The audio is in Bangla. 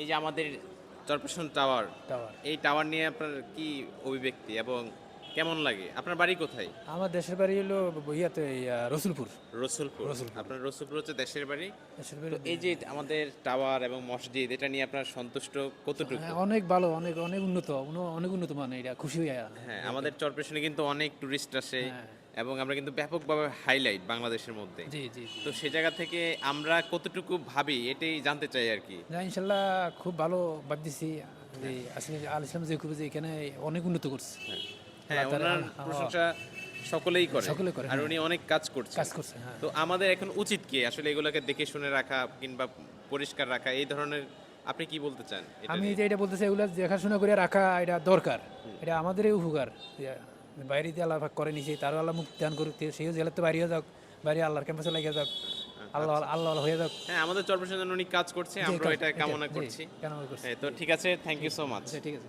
এই যে আমাদের চরপেশন টাওয়ার, টাওয়ার। এই টাওয়ার নিয়ে আপনার কি অভিব্যক্তি এবং কেমন লাগে? আপনার বাড়ি কোথায়? আমার দেশের বাড়ি হলো ইয়াতে রসুলপুর। রসুলপুর। রসুলপুর আপনার রসুলপুর হচ্ছে দেশের বাড়ি। দেশের তো বাড়ি এই যে আমাদের টাওয়ার এবং মসজিদ এটা নিয়ে আপনার সন্তুষ্ট কতটুকু? হ্যাঁ, অনেক ভালো, অনেক অনেক উন্নত, অনেক উন্নত মানে এটা খুশি হয়ে হ্যাঁ, আমাদের চরপেশনে কিন্তু অনেক টুরিস্ট আসে হ্যাঁ। এবং আমরা কিন্তু ব্যাপকভাবে হাইলাইট বাংলাদেশের মধ্যে। জি জি জি। তো সে জায়গা থেকে আমরা কতটুকু ভাবি এটাই জানতে চাই আরকি। না, ইনশাল্লাহ খুব ভালো ভাবতেছি যে আসলে আল ইসলাম যে খুব যে এখানে অনেক উন্নত করছে। হ্যাঁ, আল্লাহ তাআলা ওনার প্রশংসা সকলেই করে। সকলে করে, আর হ্যাঁ। উনি অনেক কাজ করছেন। কাজ করছে, হ্যাঁ। তো আমাদের এখন উচিত কি আসলে এগুলোকে দেখে শুনে রাখা কিংবা পরিষ্কার রাখা এই ধরনের আপনি কি বলতে চান এটা আমি নিয়ে? যে এটা বলতেছি এগুলো দেখাশোনা করে রাখা এটা দরকার, এটা আমাদেরই উপকার। বাইরে দিয়ে আল্লাহ পাক করে নিছে, তারও আল্লাহ মুক্তি দান করুক, সেও জেলাতে বাইরে যাক, বাইরে আল্লাহর ক্যাম্পাসে লাগিয়ে যাক, আল্লাহ আল্লাহ হয়ে যাক। হ্যাঁ, আমাদের চরপেশনের জন্য উনি কাজ করছে, জি, আমরা এটা কামনা জি, করছি। কামনা করছি। হ্যাঁ, তো ঠিক আছে, থ্যাংক ইউ সো মাচ। আচ্ছা, ঠিক আছে।